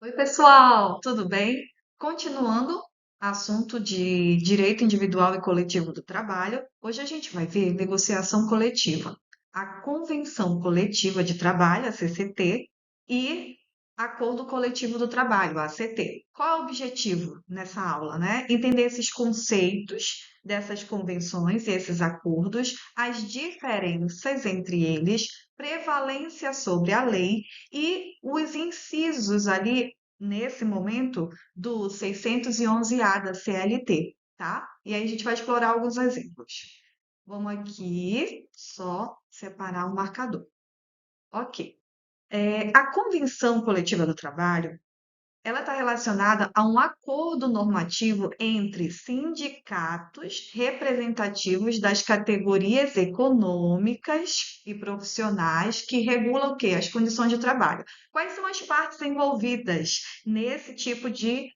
Oi, pessoal, tudo bem? Continuando assunto de direito individual e coletivo do trabalho, hoje a gente vai ver negociação coletiva, a Convenção Coletiva de Trabalho, a CCT, e Acordo Coletivo do Trabalho, a ACT. Qual é o objetivo nessa aula, né? Entender esses conceitos dessas convenções e esses acordos, as diferenças entre eles, prevalência sobre a lei e os incisos ali nesse momento do 611-A da CLT, tá? E aí a gente vai explorar alguns exemplos. Vamos aqui só separar o marcador. Ok. A Convenção Coletiva do Trabalho, ela está relacionada a um acordo normativo entre sindicatos representativos das categorias econômicas e profissionais que regulam o quê? As condições de trabalho. Quais são as partes envolvidas nesse tipo de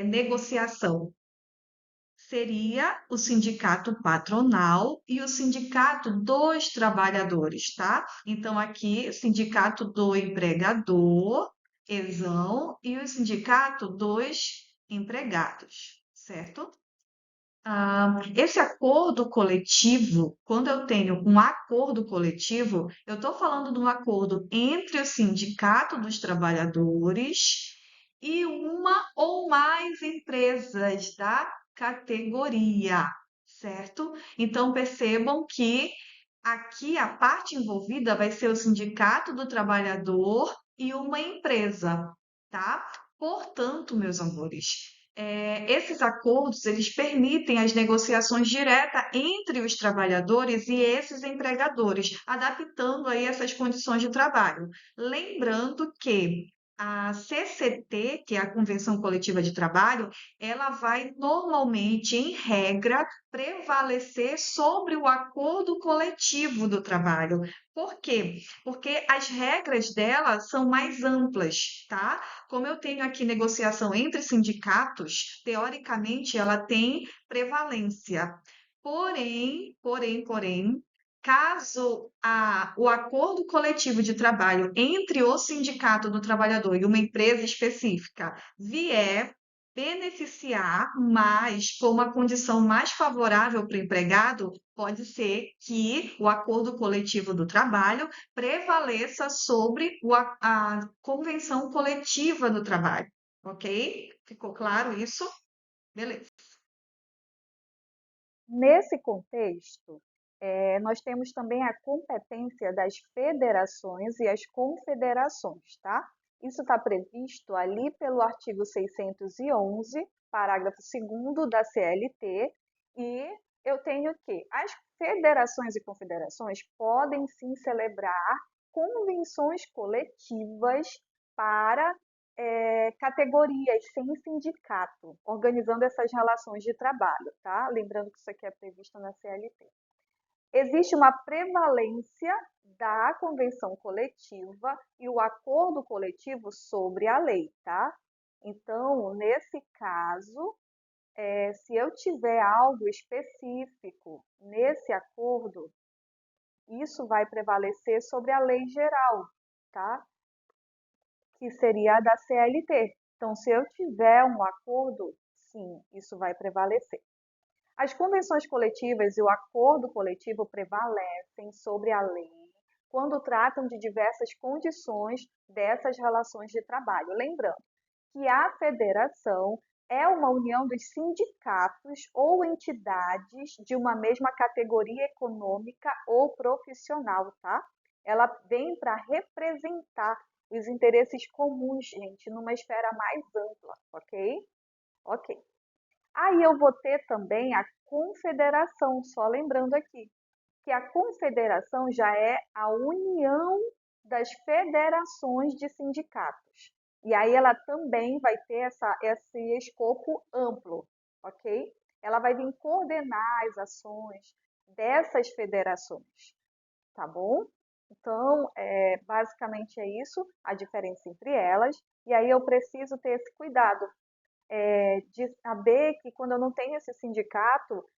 negociação? Seria o sindicato patronal e o sindicato dos trabalhadores, tá? Então, aqui, o sindicato do empregador, ESão, e o sindicato dos empregados, certo? Esse acordo coletivo, quando eu tenho um acordo coletivo, eu estou falando de um acordo entre o sindicato dos trabalhadores e uma ou mais empresas da categoria, certo? Então percebam que aqui a parte envolvida vai ser o sindicato do trabalhador e uma empresa, tá? Portanto, meus amores, esses acordos eles permitem as negociações diretas entre os trabalhadores e esses empregadores, adaptando aí essas condições de trabalho. Lembrando que a CCT, que é a Convenção Coletiva de Trabalho, ela vai normalmente, em regra, prevalecer sobre o acordo coletivo do trabalho. Por quê? Porque as regras dela são mais amplas, tá? Como eu tenho aqui negociação entre sindicatos, teoricamente ela tem prevalência. Porém, caso o acordo coletivo de trabalho entre o sindicato do trabalhador e uma empresa específica vier beneficiar mais, por uma condição mais favorável para o empregado, pode ser que o acordo coletivo do trabalho prevaleça sobre a convenção coletiva do trabalho, ok? Ficou claro isso? Beleza. Nesse contexto, nós temos também a competência das federações e as confederações, tá? Isso está previsto ali pelo artigo 611, parágrafo 2º da CLT, e eu tenho que as federações e confederações podem sim celebrar convenções coletivas para categorias sem sindicato, organizando essas relações de trabalho, tá? Lembrando que isso aqui é previsto na CLT. Existe uma prevalência da convenção coletiva e o acordo coletivo sobre a lei, tá? Então, nesse caso, se eu tiver algo específico nesse acordo, isso vai prevalecer sobre a lei geral, tá? Que seria a da CLT. Então, se eu tiver um acordo, sim, isso vai prevalecer. As convenções coletivas e o acordo coletivo prevalecem sobre a lei quando tratam de diversas condições dessas relações de trabalho. Lembrando que a federação é uma união dos sindicatos ou entidades de uma mesma categoria econômica ou profissional, tá? Ela vem para representar os interesses comuns, gente, numa esfera mais ampla, ok? Ok. Aí eu vou ter também a confederação, só lembrando aqui, que a confederação já é a união das federações de sindicatos. E aí ela também vai ter esse escopo amplo, ok? Ela vai vir coordenar as ações dessas federações, tá bom? Então, basicamente é isso, a diferença entre elas. E aí eu preciso ter esse cuidado de saber que quando eu não tenho esse sindicato,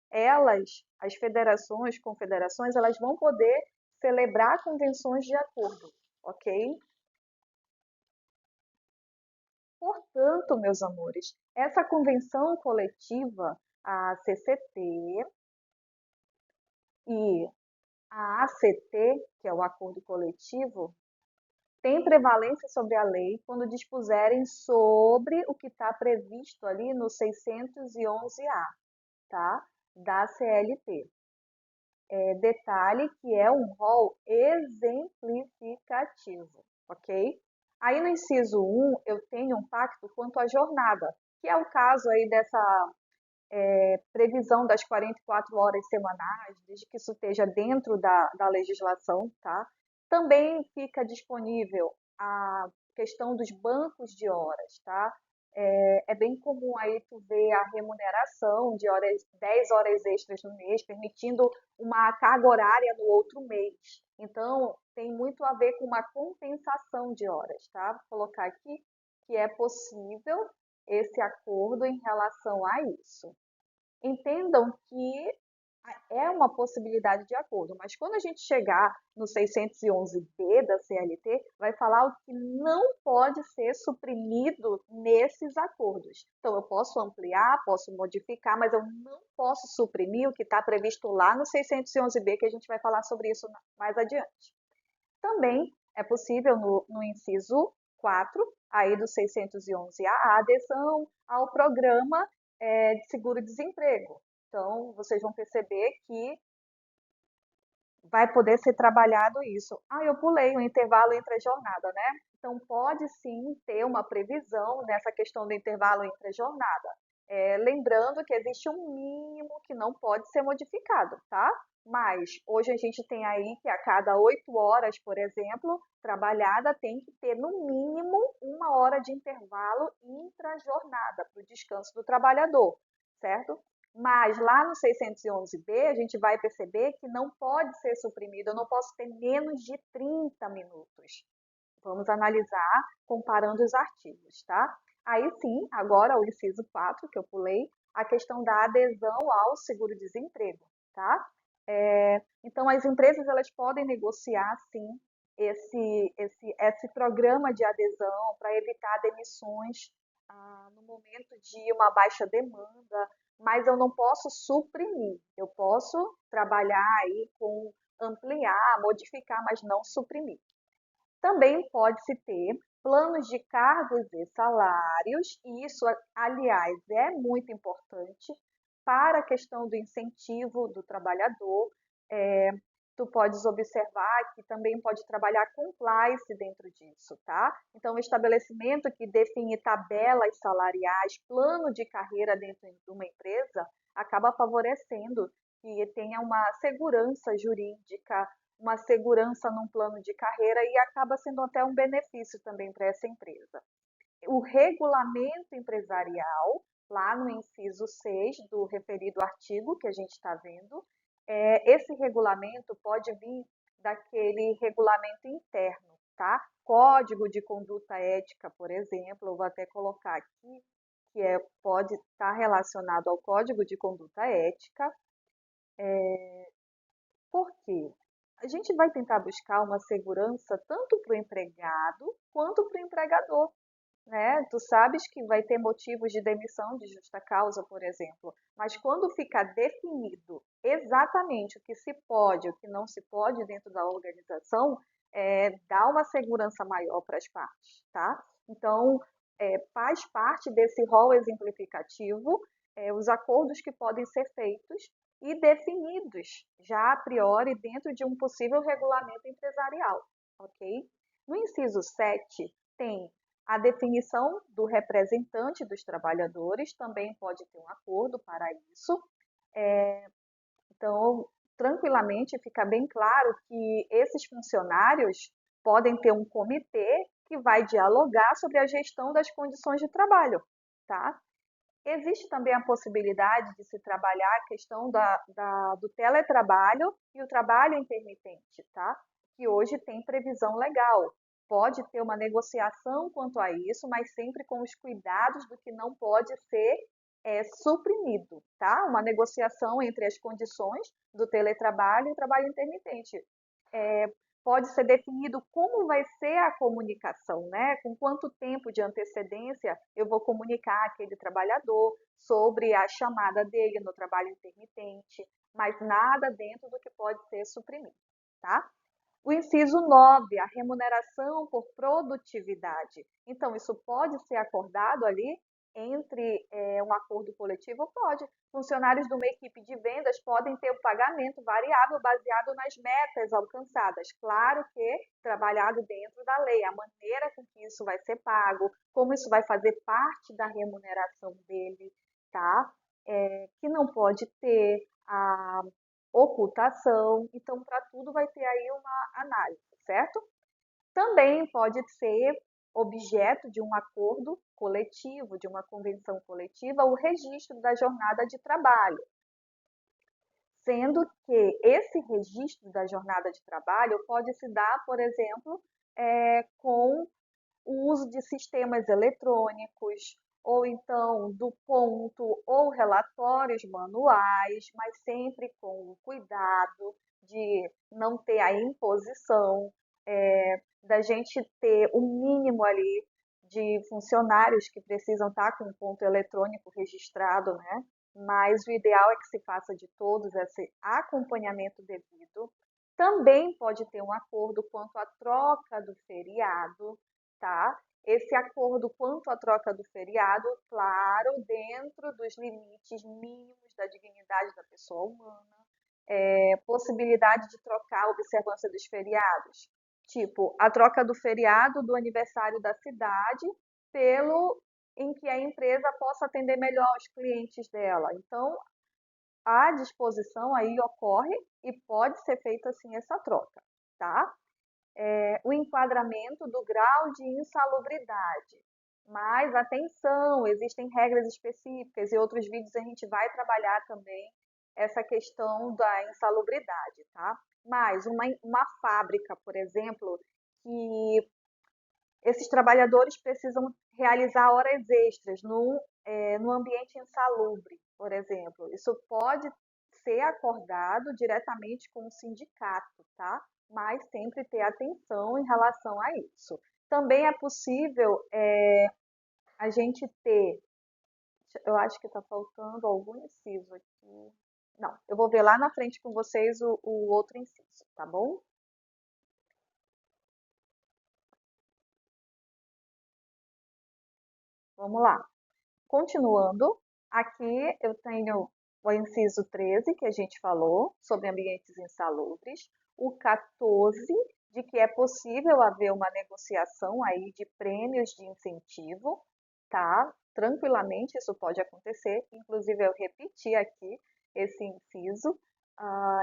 as federações, confederações, elas vão poder celebrar convenções de acordo, ok? Portanto, meus amores, essa convenção coletiva, a CCT e a ACT, que é o acordo coletivo, tem prevalência sobre a lei quando dispuserem sobre o que está previsto ali no 611-A, tá? Da CLT. Detalhe que é um rol exemplificativo, ok? Aí no inciso 1, eu tenho um pacto quanto à jornada, que é o caso aí dessa previsão das 44 horas semanais, desde que isso esteja dentro da legislação, tá? Também fica disponível a questão dos bancos de horas, tá? É bem comum aí tu ver a remuneração de horas, 10 horas extras no mês, permitindo uma carga horária no outro mês. Então, tem muito a ver com uma compensação de horas, tá? Vou colocar aqui que é possível esse acordo em relação a isso. Entendam que é uma possibilidade de acordo, mas quando a gente chegar no 611-B da CLT, vai falar o que não pode ser suprimido nesses acordos. Então, eu posso ampliar, posso modificar, mas eu não posso suprimir o que está previsto lá no 611-B, que a gente vai falar sobre isso mais adiante. Também é possível, no inciso 4, aí do 611, a adesão ao programa de seguro-desemprego. Então, vocês vão perceber que vai poder ser trabalhado isso. Ah, eu pulei o intervalo entre a jornada, né? Então, pode sim ter uma previsão nessa questão do intervalo entre a jornada. Lembrando que existe um mínimo que não pode ser modificado, tá? Mas hoje a gente tem aí que a cada 8 horas, por exemplo, trabalhada tem que ter no mínimo 1 hora de intervalo intra-jornada para o descanso do trabalhador, certo? Mas lá no 611-B, a gente vai perceber que não pode ser suprimido, eu não posso ter menos de 30 minutos. Vamos analisar comparando os artigos, tá? Aí sim, agora o inciso 4, que eu pulei, a questão da adesão ao seguro-desemprego, tá? Então, as empresas elas podem negociar, sim, esse programa de adesão para evitar demissões no momento de uma baixa demanda, mas eu não posso suprimir. Eu posso trabalhar aí com ampliar, modificar, mas não suprimir. Também pode-se ter planos de cargos e salários, e isso, aliás, é muito importante para a questão do incentivo do trabalhador. Tu podes observar que também pode trabalhar compliance dentro disso, tá? Então, o estabelecimento que define tabelas salariais, plano de carreira dentro de uma empresa, acaba favorecendo que tenha uma segurança jurídica, uma segurança num plano de carreira e acaba sendo até um benefício também para essa empresa. O regulamento empresarial, lá no inciso 6 do referido artigo que a gente está vendo, esse regulamento pode vir daquele regulamento interno, tá? Código de conduta ética, por exemplo, eu vou até colocar aqui, que pode estar relacionado ao código de conduta ética. Por quê? A gente vai tentar buscar uma segurança tanto para o empregado quanto para o empregador, né? Tu sabes que vai ter motivos de demissão de justa causa, por exemplo, mas quando ficar definido exatamente o que se pode, o que não se pode dentro da organização, dá uma segurança maior para as partes, tá? Então, faz parte desse rol exemplificativo, os acordos que podem ser feitos e definidos já a priori dentro de um possível regulamento empresarial, ok? No inciso 7, tem a definição do representante dos trabalhadores, também pode ter um acordo para isso. Então, tranquilamente fica bem claro que esses funcionários podem ter um comitê que vai dialogar sobre a gestão das condições de trabalho, tá? Existe também a possibilidade de se trabalhar a questão do teletrabalho e o trabalho intermitente, tá? Que hoje tem previsão legal. Pode ter uma negociação quanto a isso, mas sempre com os cuidados do que não pode ser suprimido, tá? Uma negociação entre as condições do teletrabalho e o trabalho intermitente. pode ser definido como vai ser a comunicação, né? Com quanto tempo de antecedência eu vou comunicar àquele trabalhador sobre a chamada dele no trabalho intermitente, mas nada dentro do que pode ser suprimido, tá? O inciso 9, a remuneração por produtividade. Então, isso pode ser acordado ali entre um acordo coletivo? Pode. Funcionários de uma equipe de vendas podem ter o pagamento variável baseado nas metas alcançadas. Claro que trabalhado dentro da lei, a maneira com que isso vai ser pago, como isso vai fazer parte da remuneração dele, tá? Que não pode ter a ocultação. Então, para tudo vai ter aí uma análise, certo? Também pode ser objeto de um acordo coletivo, de uma convenção coletiva, o registro da jornada de trabalho, sendo que esse registro da jornada de trabalho pode se dar, por exemplo, com o uso de sistemas eletrônicos, ou então do ponto ou relatórios manuais, mas sempre com o cuidado de não ter a imposição, da gente ter o mínimo ali de funcionários que precisam estar com o ponto eletrônico registrado, né? Mas o ideal é que se faça de todos esse acompanhamento devido. Também pode ter um acordo quanto à troca do feriado, tá? Esse acordo quanto à troca do feriado, claro, dentro dos limites mínimos da dignidade da pessoa humana, possibilidade de trocar a observância dos feriados, tipo a troca do feriado do aniversário da cidade pelo em que a empresa possa atender melhor os clientes dela. Então, a disposição aí ocorre e pode ser feita assim essa troca, tá? O enquadramento do grau de insalubridade. Mas atenção, existem regras específicas e outros vídeos a gente vai trabalhar também essa questão da insalubridade, tá? Mas uma fábrica, por exemplo, que esses trabalhadores precisam realizar horas extras no ambiente insalubre, por exemplo. Isso pode ser acordado diretamente com o sindicato, tá? Mas sempre ter atenção em relação a isso. Também é possível a gente ter, eu acho que está faltando algum inciso aqui. Não, eu vou ver lá na frente com vocês o outro inciso, tá bom? Vamos lá. Continuando, aqui eu tenho o inciso 13, que a gente falou, sobre ambientes insalubres, o 14, de que é possível haver uma negociação aí de prêmios de incentivo, tá? Tranquilamente isso pode acontecer, inclusive eu repeti aqui esse inciso.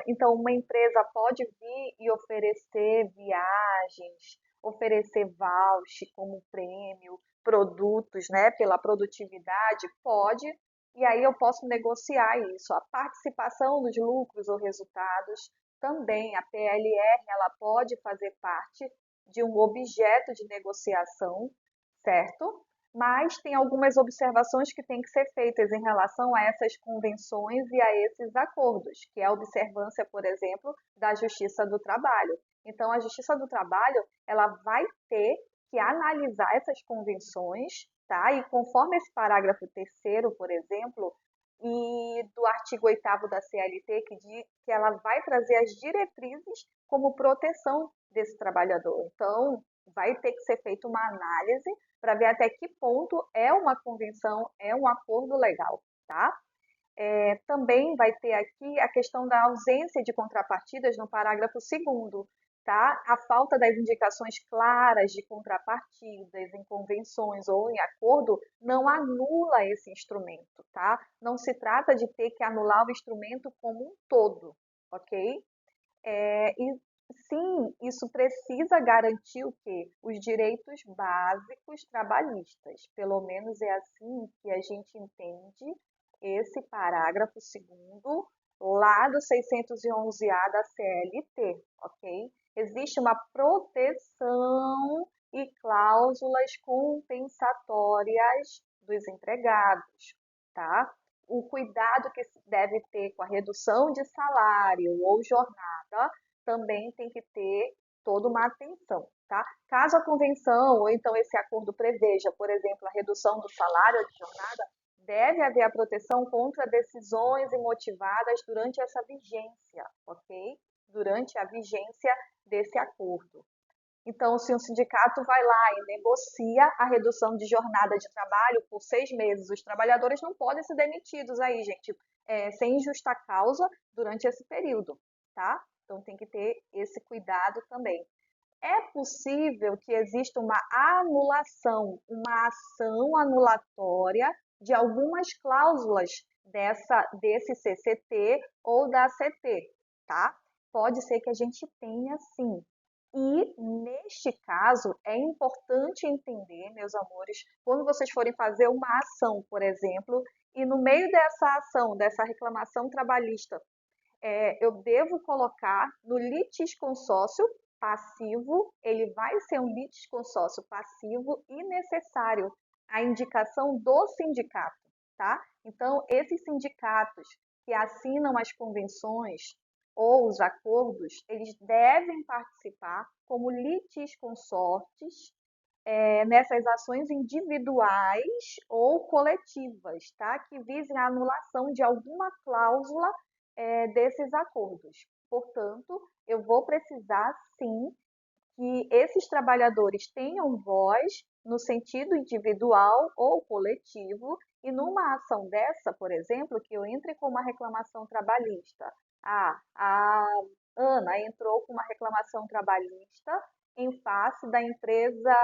Então, uma empresa pode vir e oferecer viagens, oferecer voucher como prêmio, produtos, né, pela produtividade, pode, e aí eu posso negociar isso. A participação dos lucros ou resultados também, a PLR, ela pode fazer parte de um objeto de negociação, certo? Mas tem algumas observações que têm que ser feitas em relação a essas convenções e a esses acordos, que é a observância, por exemplo, da Justiça do Trabalho. Então, a Justiça do Trabalho, ela vai ter que analisar essas convenções, tá? E conforme esse parágrafo terceiro, por exemplo, e do artigo 8º da CLT, que diz que ela vai trazer as diretrizes como proteção desse trabalhador. Então, vai ter que ser feita uma análise para ver até que ponto é uma convenção, é um acordo legal, tá? Também vai ter aqui a questão da ausência de contrapartidas no parágrafo 2º, tá? A falta das indicações claras de contrapartidas em convenções ou em acordo não anula esse instrumento, tá? Não se trata de ter que anular o instrumento como um todo, ok? E sim, isso precisa garantir o quê? Os direitos básicos trabalhistas. Pelo menos é assim que a gente entende esse parágrafo segundo lá do 611-A da CLT, ok? Existe uma proteção e cláusulas compensatórias dos empregados, tá? O cuidado que se deve ter com a redução de salário ou jornada também tem que ter toda uma atenção, tá? Caso a convenção ou então esse acordo preveja, por exemplo, a redução do salário ou de jornada, deve haver a proteção contra decisões imotivadas durante essa vigência, ok? Durante a vigência desse acordo. Então, se um sindicato vai lá e negocia a redução de jornada de trabalho por 6 meses, os trabalhadores não podem ser demitidos aí, gente, sem justa causa durante esse período, tá? Então, tem que ter esse cuidado também. É possível que exista uma anulação, uma ação anulatória de algumas cláusulas desse CCT ou da CT, tá? Pode ser que a gente tenha sim. E, neste caso, é importante entender, meus amores, quando vocês forem fazer uma ação, por exemplo, e no meio dessa ação, dessa reclamação trabalhista, eu devo colocar no litisconsórcio passivo, ele vai ser um litisconsórcio passivo e necessário, a indicação do sindicato, tá? Então, esses sindicatos que assinam as convenções ou os acordos, eles devem participar como litisconsortes nessas ações individuais ou coletivas, tá? Que visem a anulação de alguma cláusula desses acordos. Portanto, eu vou precisar sim que esses trabalhadores tenham voz no sentido individual ou coletivo, e numa ação dessa, por exemplo, que eu entre com uma reclamação trabalhista. A Ana entrou com uma reclamação trabalhista em face da empresa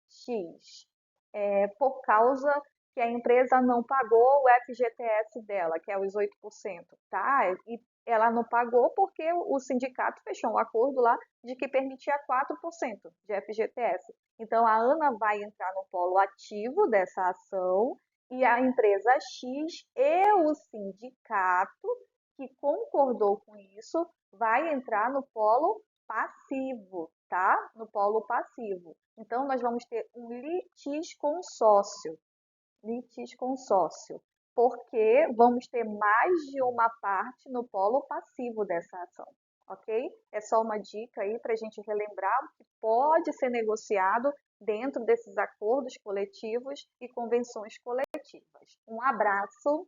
X, por causa que a empresa não pagou o FGTS dela, que é os 8%, tá? E ela não pagou porque o sindicato fechou um acordo lá de que permitia 4% de FGTS. Então, a Ana vai entrar no polo ativo dessa ação e a empresa X e o sindicato que concordou com isso vai entrar no polo passivo, tá? No polo passivo. Então, nós vamos ter um litisconsórcio, porque vamos ter mais de uma parte no polo passivo dessa ação, ok? É só uma dica aí para a gente relembrar o que pode ser negociado dentro desses acordos coletivos e convenções coletivas. Um abraço!